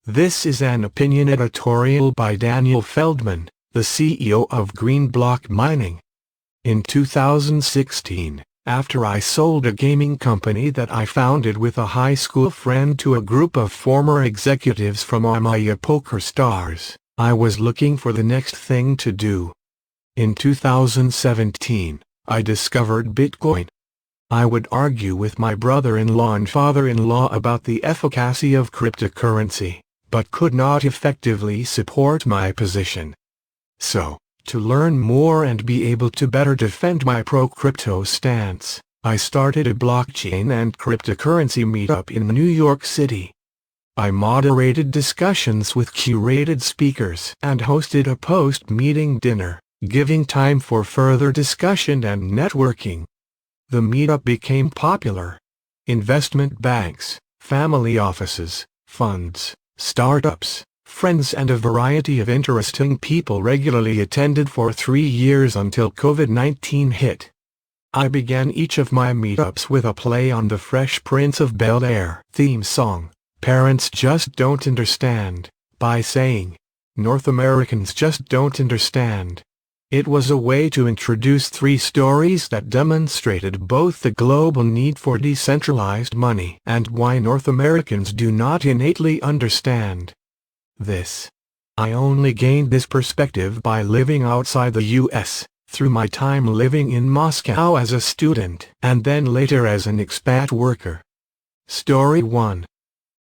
This is an opinion editorial by Daniel Feldman, the CEO of Green Block Mining. In 2016, after I sold a gaming company that I founded with a high school friend to a group of former executives from Amaya Poker Stars, I was looking for the next thing to do. In 2017, I discovered Bitcoin. I would argue with my brother-in-law and father-in-law about the efficacy of cryptocurrency, but could not effectively support my position. So, to learn more and be able to better defend my pro-crypto stance, I started a blockchain and cryptocurrency meetup in New York City. I moderated discussions with curated speakers and hosted a post-meeting dinner, giving time for further discussion and networking. The meetup became popular. Investment banks, family offices, funds, startups, friends and a variety of interesting people regularly attended for 3 years until COVID-19 hit. I began each of my meetups with a play on the Fresh Prince of Bel-Air theme song, "Parents Just Don't Understand," by saying, "North Americans just don't understand." It was a way to introduce 3 stories that demonstrated both the global need for decentralized money and why North Americans do not innately understand this. I only gained this perspective by living outside the U.S., through my time living in Moscow as a student and then later as an expat worker. Story 1.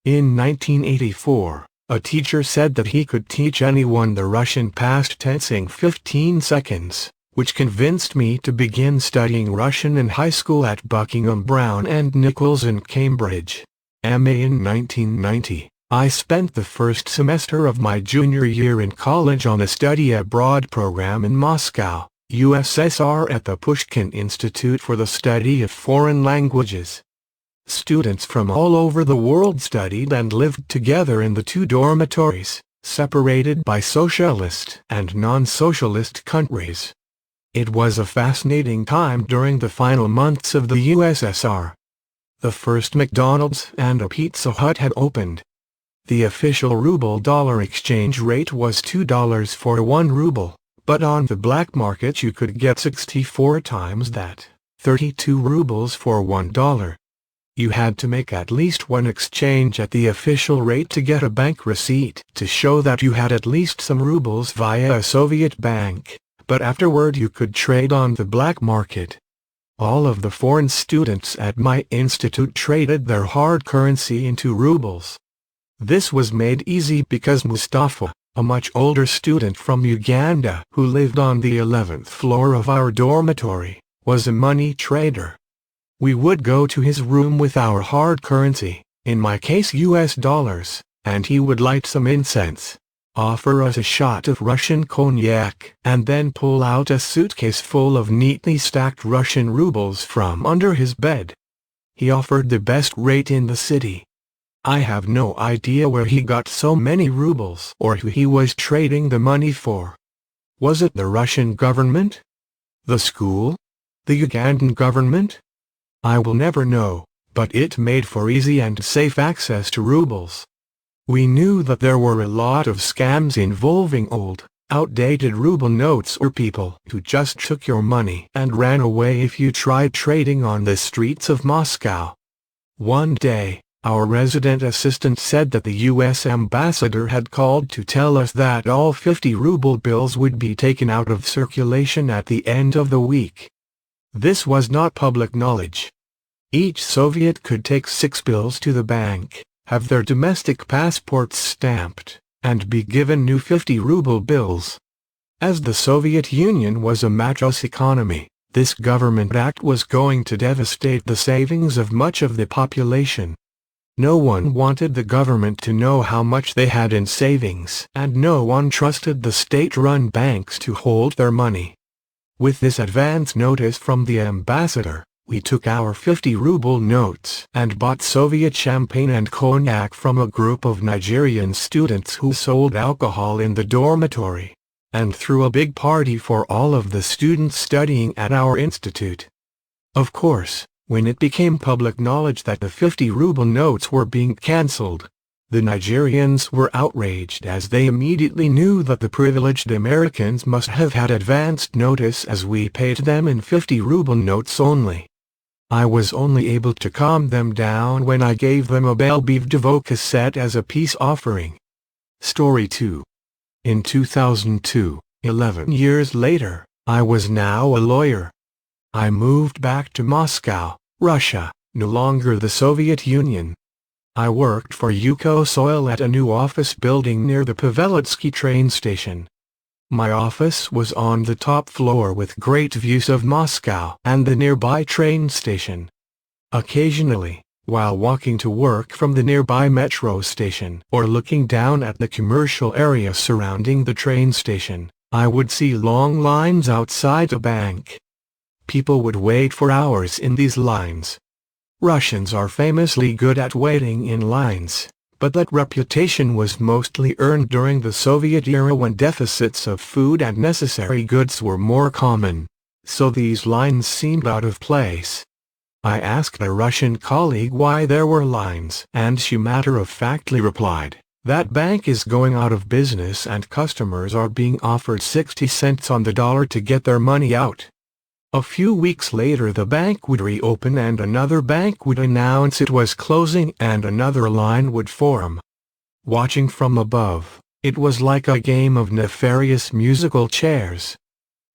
In 1984, a teacher said that he could teach anyone the Russian past tense in 15 seconds, which convinced me to begin studying Russian in high school at Buckingham Brown and Nichols in Cambridge, MA in 1990. I spent the first semester of my junior year in college on a study abroad program in Moscow, USSR at the Pushkin Institute for the Study of Foreign Languages. Students from all over the world studied and lived together in the 2 dormitories, separated by socialist and non-socialist countries. It was a fascinating time during the final months of the USSR. The first McDonald's and a Pizza Hut had opened. The official ruble-dollar exchange rate was $2 for 1 ruble, but on the black market you could get 64 times that, 32 rubles for $1. You had to make at least 1 exchange at the official rate to get a bank receipt to show that you had at least some rubles via a Soviet bank, but afterward you could trade on the black market. All of the foreign students at my institute traded their hard currency into rubles. This was made easy because Mustafa, a much older student from Uganda who lived on the 11th floor of our dormitory, was a money trader. We would go to his room with our hard currency, in my case US dollars, and he would light some incense, offer us a shot of Russian cognac, and then pull out a suitcase full of neatly stacked Russian rubles from under his bed. He offered the best rate in the city. I have no idea where he got so many rubles or who he was trading the money for. Was it the Russian government? The school? The Ugandan government? I will never know, but it made for easy and safe access to rubles. We knew that there were a lot of scams involving old, outdated ruble notes or people who just took your money and ran away if you tried trading on the streets of Moscow. One day, our resident assistant said that the U.S. ambassador had called to tell us that all 50 ruble bills would be taken out of circulation at the end of the week. This was not public knowledge. Each Soviet could take 6 bills to the bank, have their domestic passports stamped, and be given new 50 ruble bills. As the Soviet Union was a matrix economy, this government act was going to devastate the savings of much of the population. No one wanted the government to know how much they had in savings, and no one trusted the state-run banks to hold their money. With this advance notice from the ambassador, we took our 50 ruble notes and bought Soviet champagne and cognac from a group of Nigerian students who sold alcohol in the dormitory, and threw a big party for all of the students studying at our institute. Of course, when it became public knowledge that the 50 ruble notes were being cancelled, The Nigerians were outraged as they immediately knew that the privileged Americans must have had advanced notice, as we paid them in 50-ruble notes only. I was only able to calm them down when I gave them a Belle Biv DeVoe cassette as a peace offering. Story 2. In 2002, 11 years later, I was now a lawyer. I moved back to Moscow, Russia, no longer the Soviet Union. I worked for Yukosoil at a new office building near the Paveletsky train station. My office was on the top floor with great views of Moscow and the nearby train station. Occasionally, while walking to work from the nearby metro station or looking down at the commercial area surrounding the train station, I would see long lines outside a bank. People would wait for hours in these lines. Russians are famously good at waiting in lines, but that reputation was mostly earned during the Soviet era when deficits of food and necessary goods were more common, so these lines seemed out of place. I asked a Russian colleague why there were lines, and she matter-of-factly replied, "That bank is going out of business and customers are being offered 60 cents on the dollar to get their money out." A few weeks later the bank would reopen and another bank would announce it was closing and another line would form. Watching from above, it was like a game of nefarious musical chairs.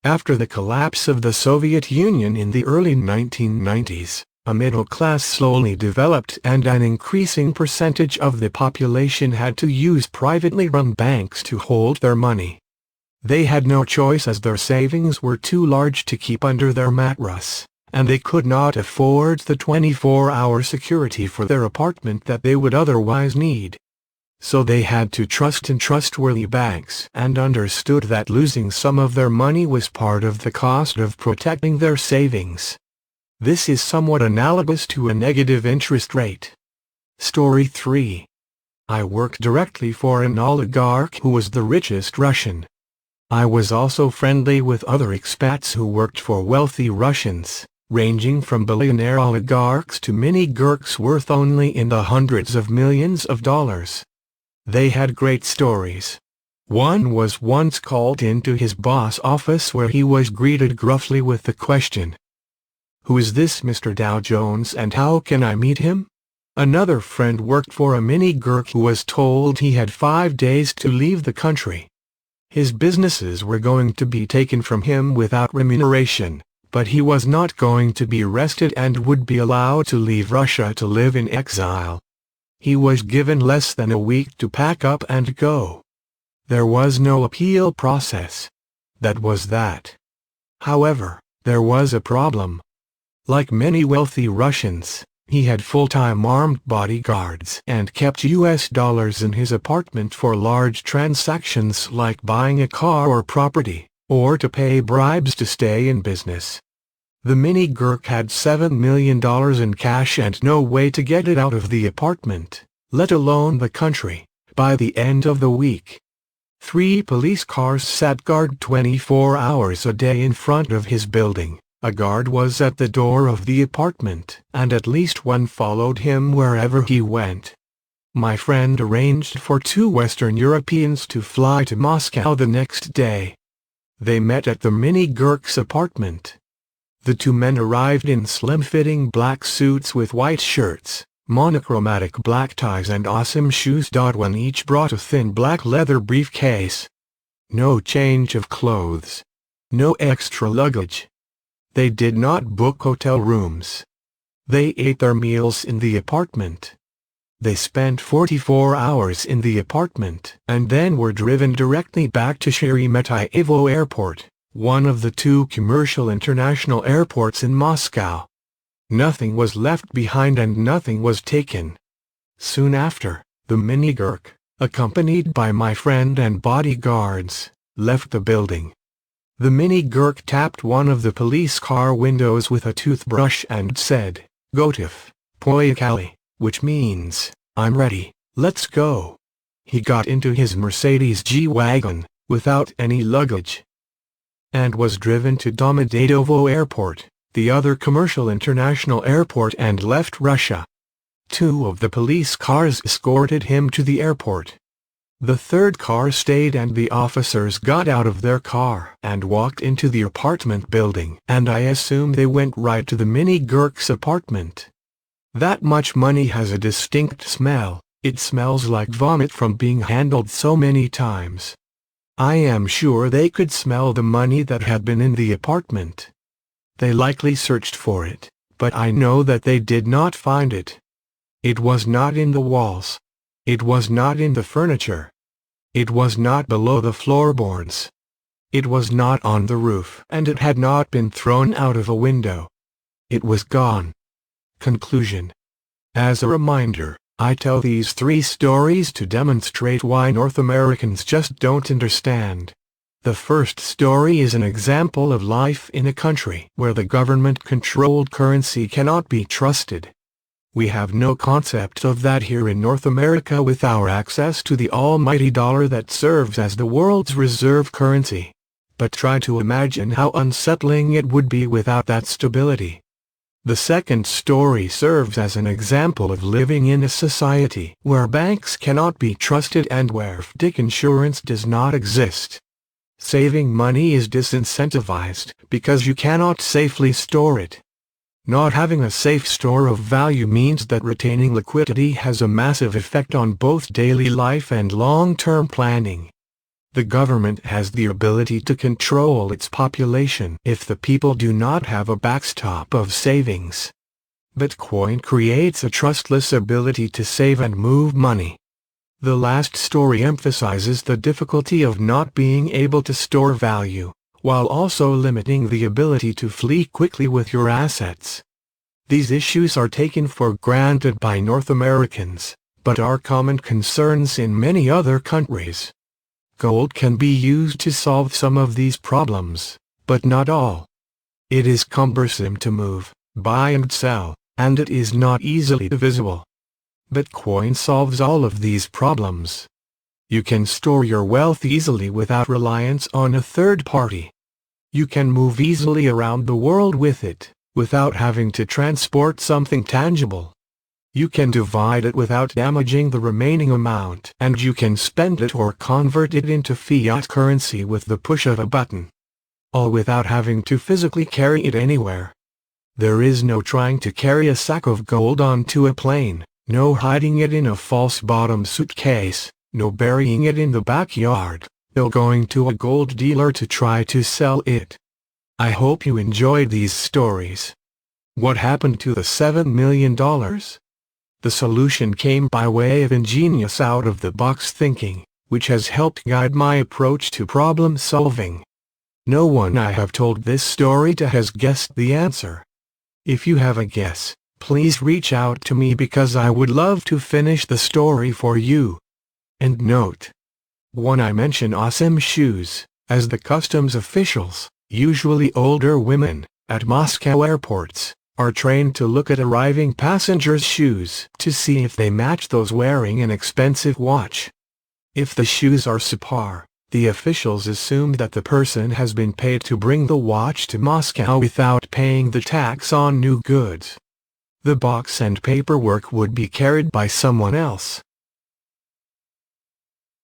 After the collapse of the Soviet Union in the early 1990s, a middle class slowly developed and an increasing percentage of the population had to use privately run banks to hold their money. They had no choice as their savings were too large to keep under their mattress, and they could not afford the 24-hour security for their apartment that they would otherwise need. So they had to trust in trustworthy banks and understood that losing some of their money was part of the cost of protecting their savings. This is somewhat analogous to a negative interest rate. Story 3. I worked directly for an oligarch who was the richest Russian. I was also friendly with other expats who worked for wealthy Russians, ranging from billionaire oligarchs to mini-gurks worth only in the hundreds of millions of dollars. They had great stories. One was once called into his boss' office where he was greeted gruffly with the question, "Who is this Mr. Dow Jones and how can I meet him?" Another friend worked for a mini-gurk who was told he had 5 days to leave the country. His businesses were going to be taken from him without remuneration, but he was not going to be arrested and would be allowed to leave Russia to live in exile. He was given less than a week to pack up and go. There was no appeal process. That was that. However, there was a problem. Like many wealthy Russians, he had full-time armed bodyguards and kept US dollars in his apartment for large transactions like buying a car or property, or to pay bribes to stay in business. The mini-gurk had $7 million in cash and no way to get it out of the apartment, let alone the country, by the end of the week. 3 police cars sat guard 24 hours a day in front of his building. A guard was at the door of the apartment, and at least one followed him wherever he went. My friend arranged for 2 Western Europeans to fly to Moscow the next day. They met at the mini-gurk's apartment. The 2 men arrived in slim-fitting black suits with white shirts, monochromatic black ties and awesome shoes. One each brought a thin black leather briefcase. No change of clothes. No extra luggage. They did not book hotel rooms. They ate their meals in the apartment. They spent 44 hours in the apartment and then were driven directly back to Sheremetyevo Airport, one of the 2 commercial international airports in Moscow. Nothing was left behind and nothing was taken. Soon after, the mini-gurk, accompanied by my friend and bodyguards, left the building. The mini-gurk tapped one of the police car windows with a toothbrush and said, "Gotif, poyakali," which means, "I'm ready, let's go." He got into his Mercedes G-Wagon, without any luggage, and was driven to Domodedovo Airport, the other commercial international airport, and left Russia. 2 of the police cars escorted him to the airport. The third car stayed and the officers got out of their car and walked into the apartment building, and I assume they went right to the Mini Gurk's apartment. That much money has a distinct smell. It smells like vomit from being handled so many times. I am sure they could smell the money that had been in the apartment. They likely searched for it, but I know that they did not find it. It was not in the walls. It was not in the furniture. It was not below the floorboards. It was not on the roof, and it had not been thrown out of a window. It was gone. Conclusion. As a reminder, I tell these 3 stories to demonstrate why North Americans just don't understand. The first story is an example of life in a country where the government-controlled currency cannot be trusted. We have no concept of that here in North America with our access to the almighty dollar that serves as the world's reserve currency. But try to imagine how unsettling it would be without that stability. The second story serves as an example of living in a society where banks cannot be trusted and where FDIC insurance does not exist. Saving money is disincentivized because you cannot safely store it. Not having a safe store of value means that retaining liquidity has a massive effect on both daily life and long-term planning. The government has the ability to control its population if the people do not have a backstop of savings. Bitcoin creates a trustless ability to save and move money. The last story emphasizes the difficulty of not being able to store value, while also limiting the ability to flee quickly with your assets. These issues are taken for granted by North Americans, but are common concerns in many other countries. Gold can be used to solve some of these problems, but not all. It is cumbersome to move, buy and sell, and it is not easily divisible. Bitcoin solves all of these problems. You can store your wealth easily without reliance on a third party. You can move easily around the world with it, without having to transport something tangible. You can divide it without damaging the remaining amount, and you can spend it or convert it into fiat currency with the push of a button. All without having to physically carry it anywhere. There is no trying to carry a sack of gold onto a plane, no hiding it in a false bottom suitcase, no burying it in the backyard, no going to a gold dealer to try to sell it. I hope you enjoyed these stories. What happened to the $7 million? The solution came by way of ingenious out-of-the-box thinking, which has helped guide my approach to problem solving. No one I have told this story to has guessed the answer. If you have a guess, please reach out to me because I would love to finish the story for you. And note: 1. I mention awesome shoes, as the customs officials, usually older women, at Moscow airports, are trained to look at arriving passengers' shoes to see if they match those wearing an expensive watch. If the shoes are subpar, the officials assume that the person has been paid to bring the watch to Moscow without paying the tax on new goods. The box and paperwork would be carried by someone else,